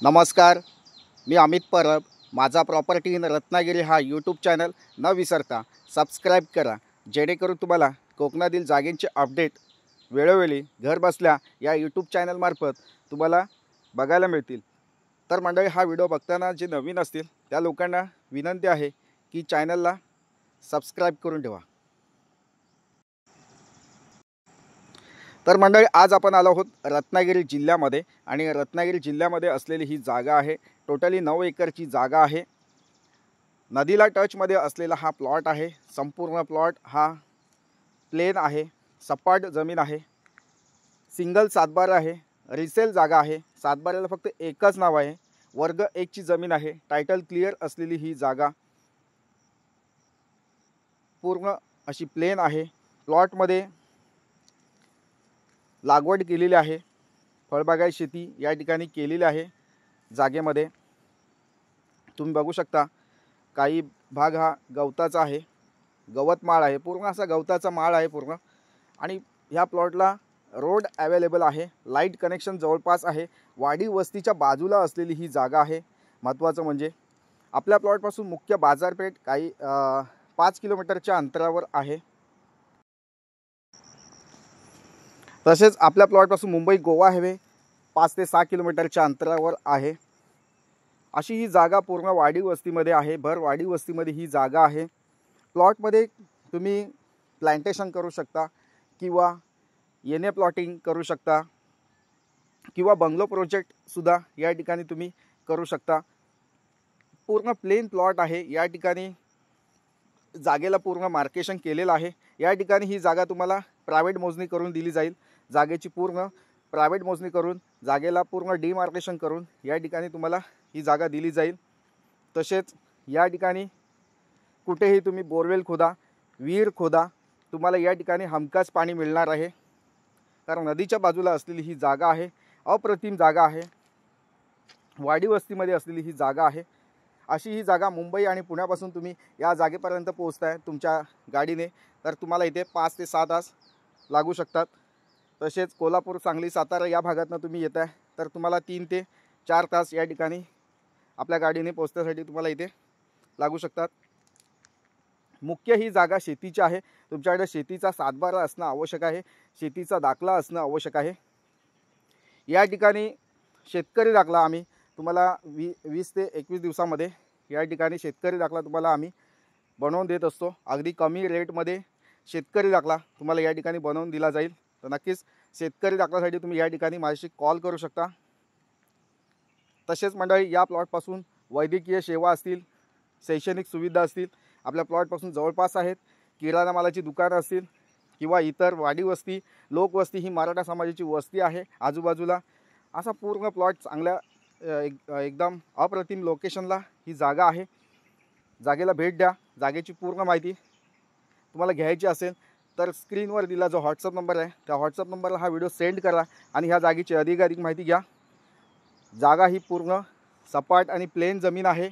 नमस्कार, मी अमित परब. माझा property in Ratnagiri हा यूट्यूब चॅनल न विसरता सबस्क्राईब करा, जेणेकरून तुम्हाला कोकणातील जागेंचे अपडेट वेळोवेळी घर बसल्या या यूट्यूब चॅनलमार्फत तुम्हाला बघायला मिळतील. तर मंडळी, हा व्हिडिओ बघताना जे नवीन असतील त्या लोकांना विनंती आहे की चॅनलला सबस्क्राईब करून ठेवा. तर मंडळी, आज आपण आलो आहोत रत्नागिरी जिल्ह्यामध्ये आणि रत्नागिरी जिल्ह्यामध्ये असलेली ही जागा आहे. टोटली 9 एकरची जागा आहे. नदीला टचमध्ये असलेला हा प्लॉट आहे. संपूर्ण प्लॉट हा प्लेन आहे, सपाट जमीन आहे, सिंगल सातबारा आहे, रिसेल जागा आहे. सातबाऱ्याला फक्त एकच नाव आहे, वर्ग 1 ची जमीन आहे. टायटल क्लिअर असलेली ही जागा पूर्ण अशी प्लेन आहे. प्लॉटमध्ये लागवड केलेली आहे, फळबागायत शेती या ठिकाणी केलेली आहे. जागेमध्ये तुम्ही बघू शकता काही भाग हा गवताचा आहे, गवत माळ आहे, पूर्ण असा गवताचा माळ आहे पूर्ण. आणि ह्या प्लॉटला रोड अवेलेबल आहे, लाईट कनेक्शन जवळपास आहे. वाडी वस्तीच्या बाजूला असलेली ही जागा आहे. महत्त्वाचं म्हणजे आपल्या प्लॉटपासून मुख्य बाजारपेठ काही 5 किलोमीटरच्या अंतरावर आहे. तसेच आपल्या प्लॉटपासून मुंबई गोवा हायवे 5 ते 6 किलोमीटरच्या अंतरावर आहे. अशी ही जागा पूर्ण वाडी वस्तीमध्ये आहे. भर वाडी वस्तीमध्ये ही जागा आहे. प्लॉटमध्ये तुम्ही प्लांटेशन करू शकता किंवा येणे प्लॉटिंग करू शकता किंवा बंगलो प्रोजेक्टसुद्धा या ठिकाणी तुम्ही करू शकता. पूर्ण प्लेन प्लॉट आहे. या ठिकाणी जागेला पूर्ण मार्केशन केलेलं आहे. या ठिकाणी ही जागा तुम्हाला प्रायव्हेट मोजणी करून दिली जाईल. जागेची पूर्ण प्रायव्हेट मोजणी करून जागेला पूर्ण डिमार्केशन करून या ठिकाणी तुम्हाला ही जागा दिली जाईल. तसेच या ठिकाणी कुठेही तुम्ही बोरवेल खोदा, विहीर खोदा, तुम्हाला या ठिकाणी हमखास पाणी मिळणार आहे. कारण नदीच्या बाजूला असलेली ही जागा आहे. अप्रतिम जागा आहे. वाडी वस्तीमध्ये असलेली ही जागा आहे. अशी ही जागा मुंबई आणि पुण्यापासून तुम्ही या जागेपर्यंत पोहोचताय तुमच्या गाडीने, तर तुम्हाला इथे 5 ते 6 तास लागू शकतात. तसेच कोल्हापूर, सांगली, सातारा या भागातून तुम्ही येताय तर तुम्हाला 3 ते 4 तास या ठिकाणी आपल्या गाडीने पोहोचण्यासाठी तुम्हाला इथे लागू शकतात. मुख्य ही जागा शेतीची आहे. तुमच्याकडे शेतीचा सातबारा असणं आवश्यक आहे, शेतीचा दाखला असणं आवश्यक आहे. या ठिकाणी शेतकरी दाखला आम्ही तुम्हाला 20 ते 21 दिवसामध्ये या ठिकाणी शेतकरी दाखला तुम्हाला आम्ही बनवून देत असतो. अगदी कमी रेटमध्ये शेतकरी दाखला तुम्हाला या ठिकाणी बनवून दिला जाईल. तर नक्कीच शेतकरी दाखल्यासाठी तुम्ही या ठिकाणी माझ्याशी कॉल करू शकता. तसेच मंडळी, या प्लॉटपासून वैद्यकीय सेवा असतील, शैक्षणिक सुविधा असतील आपल्या प्लॉटपासून जवळपास आहेत. किराणा मालाची दुकानं असतील किंवा इतर वाडी वस्ती, लोकवस्ती, ही मराठा समाजाची वस्ती आहे आजूबाजूला. असा पूर्ण प्लॉट चांगल्या एकदम अप्रतिम लोकेशनला ही जागा आहे. जागेला भेट द्या. जागेची पूर्ण माहिती तुम्हाला घ्यायची असेल तर स्क्रीनवर दिला जो व्हॉट्सअप नंबर आहे त्या व्हॉट्सअप नंबरला हा व्हिडिओ सेंड करा आणि ह्या जागेची अधिकाधिक माहिती घ्या. जागा ही पूर्ण सपाट आणि प्लेन जमीन आहे,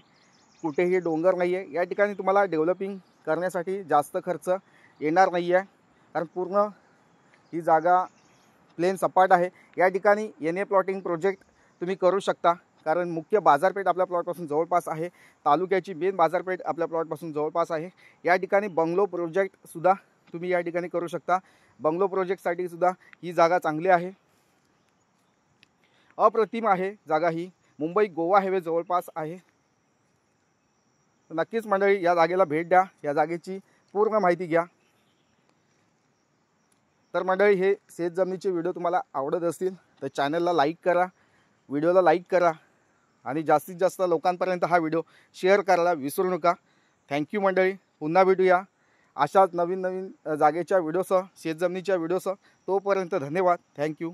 कुठेही डोंगर नाही आहे. या ठिकाणी तुम्हाला डेव्हलपिंग करण्यासाठी जास्त खर्च येणार नाही आहे, कारण पूर्ण ही जागा प्लेन सपाट आहे. या ठिकाणी येणे प्लॉटिंग प्रोजेक्ट तुम्ही करू शकता, कारण मुख्य बाजारपेठ आपल्या प्लॉटपासून जवळपास आहे. तालुक्याची मेन बाजारपेठ आपल्या प्लॉटपासून जवळपास आहे. या ठिकाणी बंगलो प्रोजेक्टसुद्धा तुम्ही या ठिकाणी करू शकता. बंगलो प्रोजेक्टसाठी सुद्धा ही जागा चांगली आहे, अप्रतिम आहे जागा ही. मुंबई गोवा हायवे जवळपास आहे. नक्कीच मंडळी, या जागेला भेट द्या, या जागेची पूर्ण माहिती घ्या. तर मंडळी, हे शेत जमिनीचे व्हिडिओ तुम्हाला आवडत असतील तर चॅनलला लाईक करा, व्हिडिओला लाईक करा आणि जास्तीत जास्त लोकांपर्यंत हा व्हिडिओ शेअर करायला विसरू नका. थँक्यू मंडळी. पुन्हा भेटूया अशाच नवीन नवीन जागेच्या व्हिडिओसह, शेत जमिनीच्या व्हिडिओसह. तोपर्यंत धन्यवाद. थँक्यू.